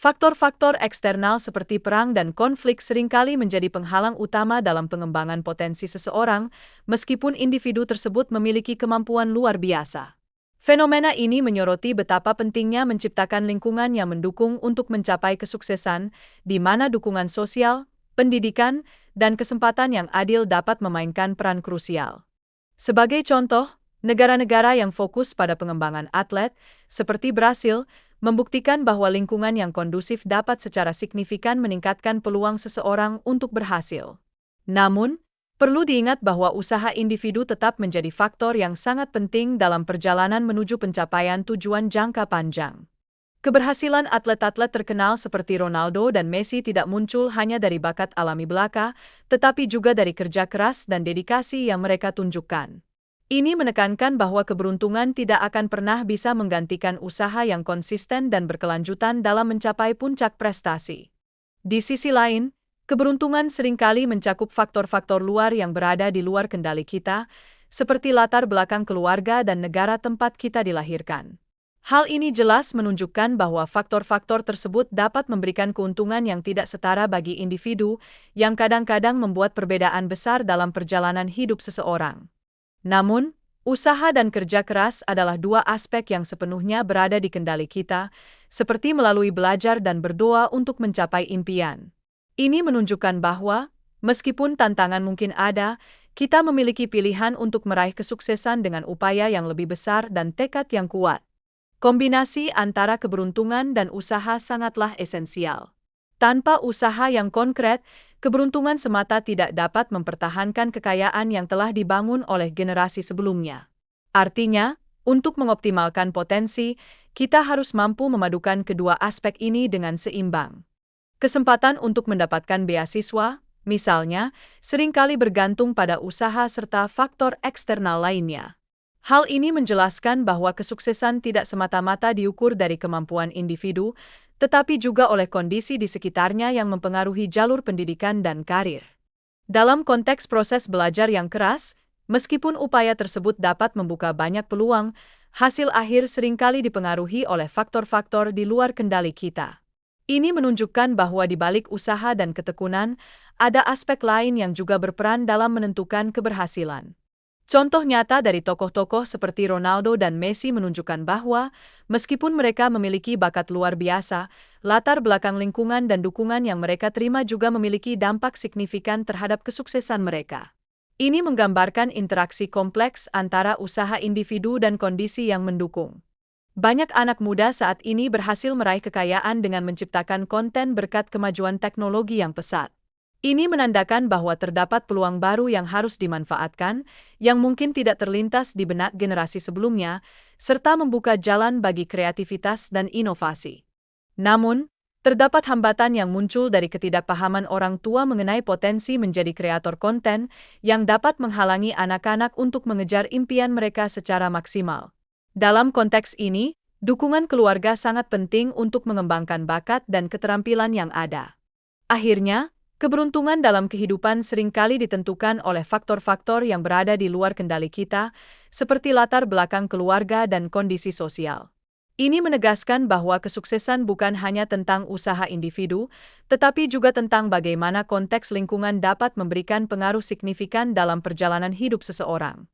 Faktor-faktor eksternal seperti perang dan konflik seringkali menjadi penghalang utama dalam pengembangan potensi seseorang, meskipun individu tersebut memiliki kemampuan luar biasa. Fenomena ini menyoroti betapa pentingnya menciptakan lingkungan yang mendukung untuk mencapai kesuksesan, di mana dukungan sosial, pendidikan, dan kesempatan yang adil dapat memainkan peran krusial. Sebagai contoh, negara-negara yang fokus pada pengembangan atlet, seperti Brasil, membuktikan bahwa lingkungan yang kondusif dapat secara signifikan meningkatkan peluang seseorang untuk berhasil. Namun, perlu diingat bahwa usaha individu tetap menjadi faktor yang sangat penting dalam perjalanan menuju pencapaian tujuan jangka panjang. Keberhasilan atlet-atlet terkenal seperti Ronaldo dan Messi tidak muncul hanya dari bakat alami belaka, tetapi juga dari kerja keras dan dedikasi yang mereka tunjukkan. Ini menekankan bahwa keberuntungan tidak akan pernah bisa menggantikan usaha yang konsisten dan berkelanjutan dalam mencapai puncak prestasi. Di sisi lain, keberuntungan seringkali mencakup faktor-faktor luar yang berada di luar kendali kita, seperti latar belakang keluarga dan negara tempat kita dilahirkan. Hal ini jelas menunjukkan bahwa faktor-faktor tersebut dapat memberikan keuntungan yang tidak setara bagi individu, yang kadang-kadang membuat perbedaan besar dalam perjalanan hidup seseorang. Namun, usaha dan kerja keras adalah dua aspek yang sepenuhnya berada di kendali kita, seperti melalui belajar dan berdoa untuk mencapai impian. Ini menunjukkan bahwa, meskipun tantangan mungkin ada, kita memiliki pilihan untuk meraih kesuksesan dengan upaya yang lebih besar dan tekad yang kuat. Kombinasi antara keberuntungan dan usaha sangatlah esensial. Tanpa usaha yang konkret, keberuntungan semata tidak dapat mempertahankan kekayaan yang telah dibangun oleh generasi sebelumnya. Artinya, untuk mengoptimalkan potensi, kita harus mampu memadukan kedua aspek ini dengan seimbang. Kesempatan untuk mendapatkan beasiswa, misalnya, seringkali bergantung pada usaha serta faktor eksternal lainnya. Hal ini menjelaskan bahwa kesuksesan tidak semata-mata diukur dari kemampuan individu, tetapi juga oleh kondisi di sekitarnya yang mempengaruhi jalur pendidikan dan karir. Dalam konteks proses belajar yang keras, meskipun upaya tersebut dapat membuka banyak peluang, hasil akhir seringkali dipengaruhi oleh faktor-faktor di luar kendali kita. Ini menunjukkan bahwa di balik usaha dan ketekunan, ada aspek lain yang juga berperan dalam menentukan keberhasilan. Contoh nyata dari tokoh-tokoh seperti Ronaldo dan Messi menunjukkan bahwa, meskipun mereka memiliki bakat luar biasa, latar belakang lingkungan dan dukungan yang mereka terima juga memiliki dampak signifikan terhadap kesuksesan mereka. Ini menggambarkan interaksi kompleks antara usaha individu dan kondisi yang mendukung. Banyak anak muda saat ini berhasil meraih kekayaan dengan menciptakan konten berkat kemajuan teknologi yang pesat. Ini menandakan bahwa terdapat peluang baru yang harus dimanfaatkan, yang mungkin tidak terlintas di benak generasi sebelumnya, serta membuka jalan bagi kreativitas dan inovasi. Namun, terdapat hambatan yang muncul dari ketidakpahaman orang tua mengenai potensi menjadi kreator konten, yang dapat menghalangi anak-anak untuk mengejar impian mereka secara maksimal. Dalam konteks ini, dukungan keluarga sangat penting untuk mengembangkan bakat dan keterampilan yang ada. Akhirnya, keberuntungan dalam kehidupan seringkali ditentukan oleh faktor-faktor yang berada di luar kendali kita, seperti latar belakang keluarga dan kondisi sosial. Ini menegaskan bahwa kesuksesan bukan hanya tentang usaha individu, tetapi juga tentang bagaimana konteks lingkungan dapat memberikan pengaruh signifikan dalam perjalanan hidup seseorang.